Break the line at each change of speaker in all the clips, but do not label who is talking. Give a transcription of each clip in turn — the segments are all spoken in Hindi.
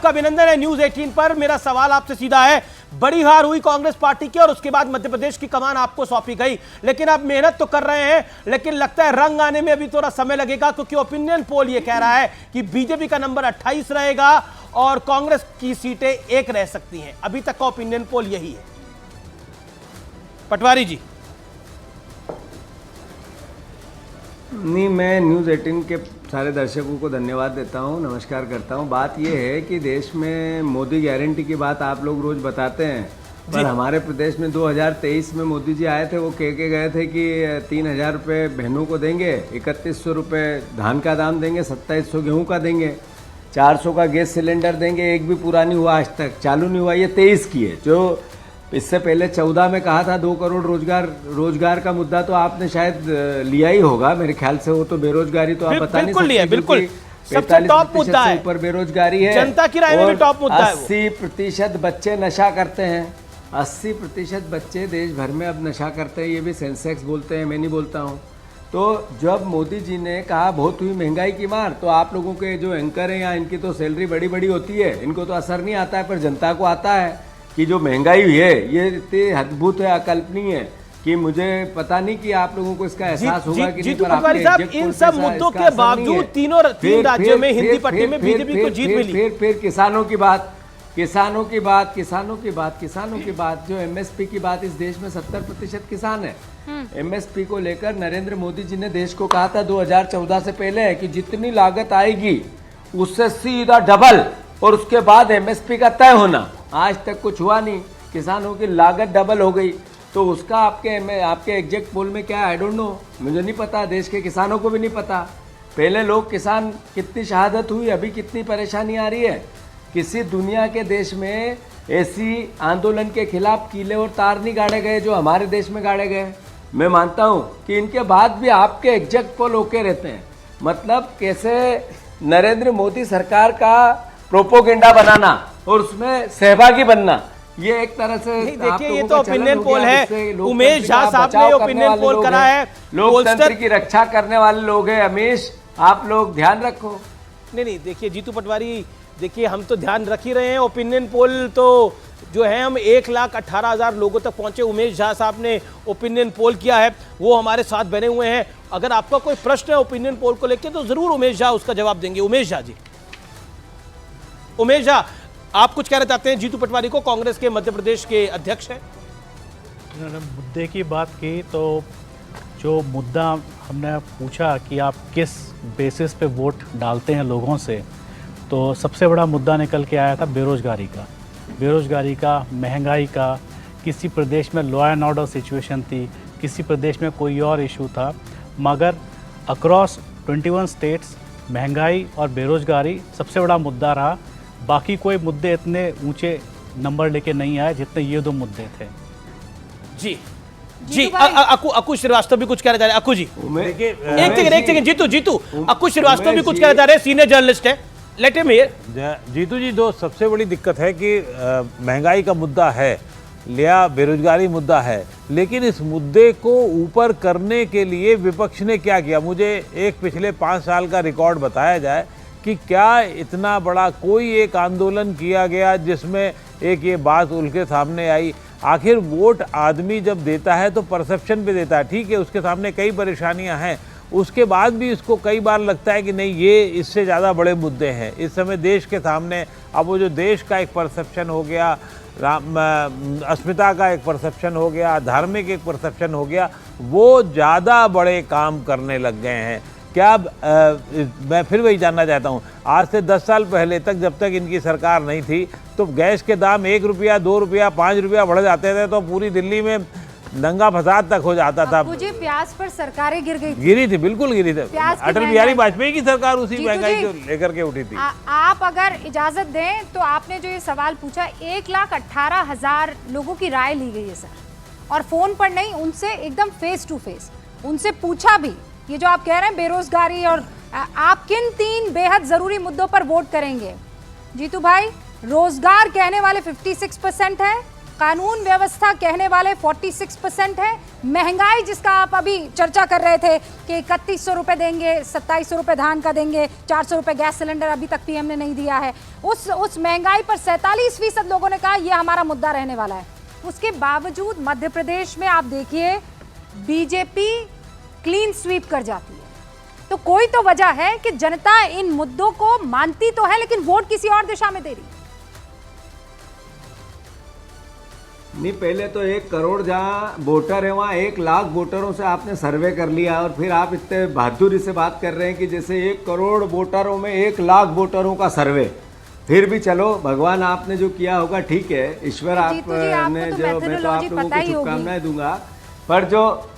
आपका अभिनंदन है न्यूज 18 पर। मेरा सवाल आपसे सीधा है, बड़ी हार हुई कांग्रेस पार्टी की और उसके बाद मध्य प्रदेश की कमान आपको सौंपी गई, लेकिन आप मेहनत तो कर रहे हैं, लेकिन लगता है रंग आने में अभी थोड़ा समय लगेगा, क्योंकि ओपिनियन पोल ये कह रहा है कि बीजेपी का नंबर 28 रहेगा और कांग्रेस की सीटें 1 रह सकती हैं। अभी तक का ओपिनियन पोल यही है। पटवारी जी।
नहीं, मैं न्यूज़ 18 के सारे दर्शकों को धन्यवाद देता हूं, नमस्कार करता हूं। बात यह है कि देश में मोदी गारंटी की बात आप लोग रोज बताते हैं, पर हमारे प्रदेश में 2023 में मोदी जी आए थे, वो कह के गए थे कि 3,000 रुपये बहनों को देंगे, 3100 रुपये धान का दाम देंगे, 2700 गेहूँ का देंगे, 400 का गैस सिलेंडर देंगे। एक भी पूरा नहीं हुआ, आज तक चालू नहीं हुआ। ये 23 की है। जो इससे पहले 14 में कहा था 2 करोड़ रोजगार का मुद्दा तो आपने शायद लिया ही होगा मेरे ख्याल से। वो तो बेरोजगारी तो आप बता नहीं सकते,
बिल्कुल सबसे टॉप मुद्दा है,
ऊपर बेरोजगारी है,
जनता की राय में भी टॉप मुद्दा है।
80% बच्चे नशा करते हैं, 80% बच्चे देश भर में अब नशा करते हैं। ये भी सेंसेक्स बोलते हैं, मैं नहीं बोलता हूँ। तो जब मोदी जी ने कहा बहुत हुई महंगाई की मार, तो आप लोगों के जो एंकर हैं यहाँ, इनकी तो सैलरी बड़ी बड़ी होती है, इनको तो असर नहीं आता है, पर जनता को आता है कि जो महंगाई हुई है ये इतनी अद्भुत है, अकल्पनीय है कि मुझे पता नहीं कि आप लोगों को इसका एहसास होगा कि नहीं। पर
पटवारी साहब, इन सब मुद्दों के बावजूद तीन राज्यों में हिंदी पट्टी में बीजेपी को जीत मिली।
फिर किसानों की बात, जो एमएसपी की बात, इस देश में 70% किसान है। एमएसपी को लेकर नरेंद्र मोदी जी ने देश को कहा था 2014 से पहले है कि जितनी लागत आएगी उससे सीधा डबल, और उसके बाद एमएसपी का तय होना। आज तक कुछ हुआ नहीं, किसानों की लागत डबल हो गई। तो उसका आपके एग्जैक्ट पोल में क्या है, आई डोंट नो, मुझे नहीं पता, देश के किसानों को भी नहीं पता। पहले लोग किसान कितनी शहादत हुई, अभी कितनी परेशानी आ रही है। किसी दुनिया के देश में ऐसी आंदोलन के खिलाफ कीले और तार नहीं गाड़े गए जो हमारे देश में गाड़े गए। मैं मानता हूँ कि इनके बाद भी आपके एग्जैक्ट पोल होके रहते हैं। मतलब कैसे नरेंद्र मोदी सरकार का प्रोपोगेंडा बनाना और उसमें सहभागी बनना, ये एक तरह से
देखिए, ये तो ओपिनियन पोल है। उमेश झा साहब ने ओपिनियन पोल करा है,
लोकतंत्र की रक्षा करने वाले लोग हैं। अमीश, आप लोग ध्यान रखो।
नहीं, देखिए जीतू पटवारी, देखिए हम तो ध्यान रख ही रहे हैं। ओपिनियन पोल तो जो है, हम 1,18,000 लोगों तक पहुंचे। उमेश झा साहब ने ओपिनियन पोल किया है, वो हमारे साथ बने हुए हैं। अगर आपका कोई प्रश्न है ओपिनियन पोल को लेकर तो जरूर उमेश झा उसका जवाब देंगे। उमेश झा जी। उमेश झा, आप कुछ कहना चाहते हैं जीतू पटवारी को, कांग्रेस के मध्य प्रदेश के अध्यक्ष हैं?
उन्होंने मुद्दे की बात की, तो जो मुद्दा हमने पूछा कि आप किस बेसिस पे वोट डालते हैं लोगों से, तो सबसे बड़ा मुद्दा निकल के आया था बेरोजगारी का, महंगाई का। किसी प्रदेश में लॉ एंड ऑर्डर सिचुएशन थी, किसी प्रदेश में कोई और इशू था, मगर अक्रॉस 21 स्टेट्स महंगाई और बेरोजगारी सबसे बड़ा मुद्दा रहा। बाकी कोई मुद्दे इतने ऊंचे नंबर लेके नहीं आए जितने ये 2 मुद्दे थे।
जी, अकु श्रीवास्तव भी कुछ कहना चाह रहे हैं। अकु जी, देखिए एक सेकंड जीतू, अकु श्रीवास्तव भी कुछ कहना चाह रहे हैं, सीनियर जर्नलिस्ट है, लेट हिम हियर।
जीतू जी, सबसे बड़ी दिक्कत है कि महंगाई का मुद्दा है या बेरोजगारी मुद्दा है, लेकिन इस मुद्दे को ऊपर करने के लिए विपक्ष ने क्या किया? मुझे एक पिछले 5 साल का रिकॉर्ड बताया जाए कि क्या इतना बड़ा कोई एक आंदोलन किया गया जिसमें एक ये बात उनके सामने आई। आखिर वोट आदमी जब देता है तो परसेप्शन पे देता है, ठीक है, उसके सामने कई परेशानियां हैं, उसके बाद भी इसको कई बार लगता है कि नहीं, ये इससे ज़्यादा बड़े मुद्दे हैं इस समय देश के सामने। अब वो जो देश का एक परसेप्शन हो गया, अस्मिता का एक परसेप्शन हो गया, धार्मिक एक परसेप्शन हो गया, वो ज़्यादा बड़े काम करने लग गए हैं। क्या मैं फिर वही जानना चाहता हूँ, आज से 10 साल पहले तक जब तक इनकी सरकार नहीं थी तो गैस के दाम 1 रुपया, 2 रुपया, 5 रुपया बढ़ जाते थे तो पूरी दिल्ली में दंगा फसाद तक हो जाता था।
मुझे प्याज पर सरकारें
गिरी थी, बिल्कुल गिरी थी। अटल बिहारी वाजपेयी की सरकार उसी महंगाई को लेकर के उठी थी।
आप अगर इजाजत दें तो आपने जो ये सवाल पूछा, 1,18,000 लोगों की राय ली गई है सर, और फोन पर नहीं, उनसे एकदम फेस टू फेस उनसे पूछा भी। ये जो आप कह रहे हैं बेरोजगारी, और आप किन 3 बेहद जरूरी मुद्दों पर वोट करेंगे? जीतू भाई, रोजगार कहने वाले 56% है, कानून व्यवस्था कहने वाले 46% है, महंगाई जिसका आप अभी चर्चा कर रहे थे कि 3100 रुपए देंगे, 2700 रुपए धान का देंगे, 400 रुपए गैस सिलेंडर अभी तक पीएम ने नहीं दिया है, उस महंगाई पर 47% लोगों ने कहा ये हमारा मुद्दा रहने वाला है। उसके बावजूद मध्य प्रदेश में आप देखिए बीजेपी क्लीन स्वीप कर जाती है। तो कोई तो वजह है कि जनता इन मुद्दों को मानती तो है लेकिन वोट किसी और दिशा में दे रही है।
नहीं, पहले तो 1 करोड़ जहाँ वोटर है वहाँ 1 लाख वोटरों से आपने सर्वे कर लिया और फिर आप इतने बहादुरी से बात कर रहे हैं कि जैसे 1 करोड़ वोटरों में 1 लाख वोटरों का सर्वे। फिर भी चलो, भगवान आपने जो किया होगा ठीक है, ईश्वर आपने जो, मैं तो आप लोगों को शुभकामनाएं दूंगा। पर जो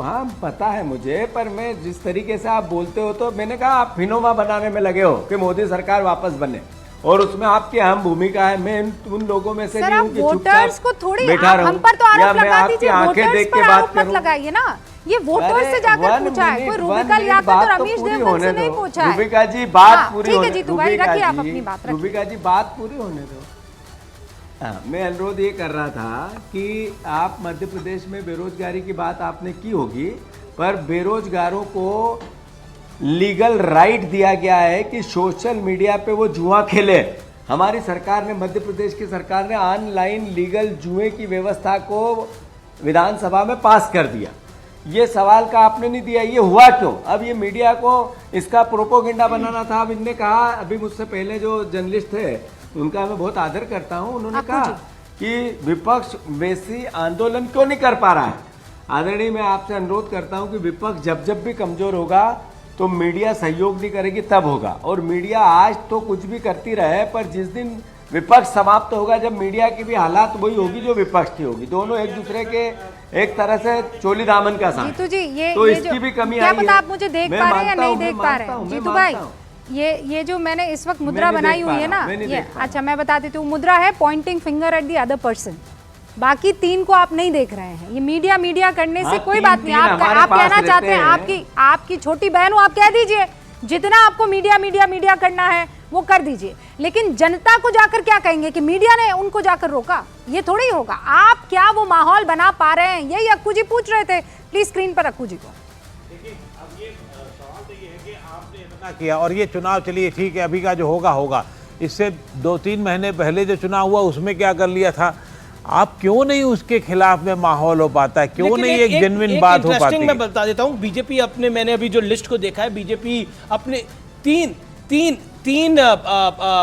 हाँ पता है मुझे, पर मैं जिस तरीके से आप बोलते हो तो मैंने कहा आप फिनोमा बनाने में लगे हो कि मोदी सरकार वापस बने और उसमें आपकी अहम भूमिका है। मैं उन लोगों में से नहीं हूं कि
वोटर्स को थोड़ी हम पर तो आरोप लगा दीजिए, वोटर्स पर आरोप मत लगाइए ना। ये वोटर्स से जाकर पूछा है, कोई रूबिका लियाकत और रमेश देवगन से नहीं पूछा है।
रूबिका जी बात पूरी
ठीक है जीतू भाई, रखिए आप अपनी बात रखिए।
रूबिका जी बात पूरी होने दो। मैं अनुरोध ये कर रहा था कि आप मध्य प्रदेश में बेरोजगारी की बात आपने की होगी, पर बेरोजगारों को लीगल राइट दिया गया है कि सोशल मीडिया पे वो जुआ खेले। हमारी सरकार ने, मध्य प्रदेश की सरकार ने ऑनलाइन लीगल जुए की व्यवस्था को विधानसभा में पास कर दिया। ये सवाल का आपने नहीं दिया, ये हुआ क्यों? अब ये मीडिया को इसका प्रोपोगेंडा बनाना था। अब इनने कहा, अभी मुझसे पहले जो जर्नलिस्ट थे उनका मैं बहुत आदर करता हूं, उन्होंने कहा कि विपक्ष वैसी आंदोलन क्यों नहीं कर पा रहा है। आदरणीय, मैं आपसे अनुरोध करता हूं कि विपक्ष जब भी कमजोर होगा तो मीडिया सहयोग नहीं करेगी तब होगा। और मीडिया आज तो कुछ भी करती रहे, पर जिस दिन विपक्ष समाप्त होगा, जब मीडिया की भी हालात वही होगी जो विपक्ष की होगी। दोनों एक दूसरे के एक तरह से चोली दामन का साथ।
जीतू जी, ये
तो
ये
इसकी भी कमी
क्या
आई
पता
है।
आप मुझे देख पा रहे हैं या नहीं देख पा रहे हैं। जीतू भाई, ये जो मैंने इस वक्त मुद्रा बनाई हुई है ना, ये अच्छा मैं बता देती हूँ, मुद्रा है pointing finger at the other person. बाकी 3 को आप नहीं देख रहे हैं। ये मीडिया करने से कोई बात नहीं। आप कहना चाहते हैं, आपकी छोटी बहन हो, आप कह दीजिए जितना आपको मीडिया करना है वो कर दीजिए, लेकिन जनता को जाकर क्या कहेंगे कि मीडिया ने उनको जाकर रोका? ये थोड़ी होगा। आप क्या वो माहौल बना पा रहे हैं? यही अक्कू जी पूछ रहे थे। प्लीज स्क्रीन पर अक्कू जी को।
किया और ये चुनाव, चलिए ठीक है, अभी का जो होगा। इससे 2-3 महीने पहले जो चुनाव हुआ उसमें क्या कर लिया था? आप क्यों नहीं उसके खिलाफ में माहौल हो पाता है? क्यों नहीं एक जेन्युइन बात हो पाती?
मैं बता देता हूं, बीजेपी अपने, मैंने अभी जो लिस्ट को देखा है, बीजेपी अपने तीन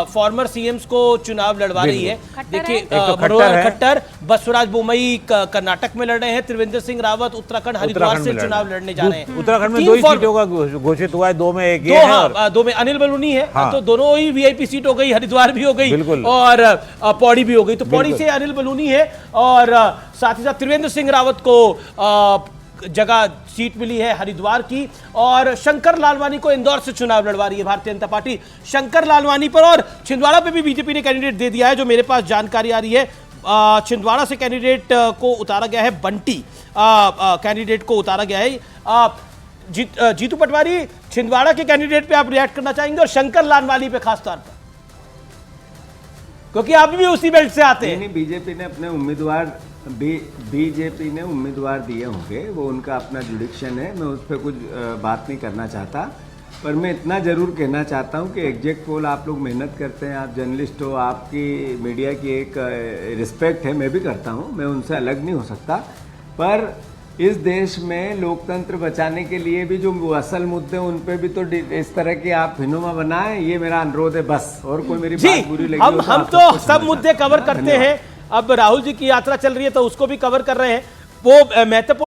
फॉर्मर सीएम्स को चुनाव लड़वा रही है। देखिए, मनोहर खट्टर बसवराज बोमई कर्नाटक में लड़ रहे हैं, त्रिवेंद्र सिंह रावत उत्तराखंड हरिद्वार से चुनाव लड़ने जा रहे हैं।
उत्तराखंड में 2 ही सीटों का घोषित हुआ है, 2 में एक ये है,
2 में अनिल बलूनी है। तो दोनों ही वीआईपी सीट हो गई, हरिद्वार भी हो गई और पौड़ी भी हो गई। तो पौड़ी से अनिल बलूनी है और साथ ही साथ त्रिवेंद्र सिंह रावत को जगह सीट मिली है हरिद्वार की। और शंकर लालवानी को इंदौर से चुनाव लड़वा रही है भारतीय जनता पार्टी। शंकर लालवानी पर और छिंदवाड़ा पे भी बीजेपी ने कैंडिडेट दे दिया है, जो मेरे पास जानकारी आ रही है। छिंदवाड़ा से कैंडिडेट को उतारा गया है, बंटी कैंडिडेट को उतारा गया है। जीतू पटवारी, छिंदवाड़ा के कैंडिडेट पे आप रिएक्ट करना चाहेंगे और शंकर लालवानी पे खास तौर पर, क्योंकि आप भी उसी बेल्ट से आते हैं।
बीजेपी ने अपने उम्मीदवार बीजेपी ने उम्मीदवार दिए होंगे, वो उनका अपना जुडिक्शन है, मैं उस पर कुछ बात नहीं करना चाहता। पर मैं इतना ज़रूर कहना चाहता हूँ कि एग्जैक्ट पोल आप लोग मेहनत करते हैं, आप जर्नलिस्ट हो, आपकी मीडिया की एक रिस्पेक्ट है, मैं भी करता हूँ, मैं उनसे अलग नहीं हो सकता। पर इस देश में लोकतंत्र बचाने के लिए भी जो असल मुद्दे उन पे भी तो इस तरह के आप फिनोमा बनाएं, ये मेरा अनुरोध है बस। और कोई मेरी बात बुरी लगी
हम तो सब मुद्दे कवर करते हैं। अब राहुल जी की यात्रा चल रही है तो उसको भी कवर कर रहे हैं। वो महत्वपूर्ण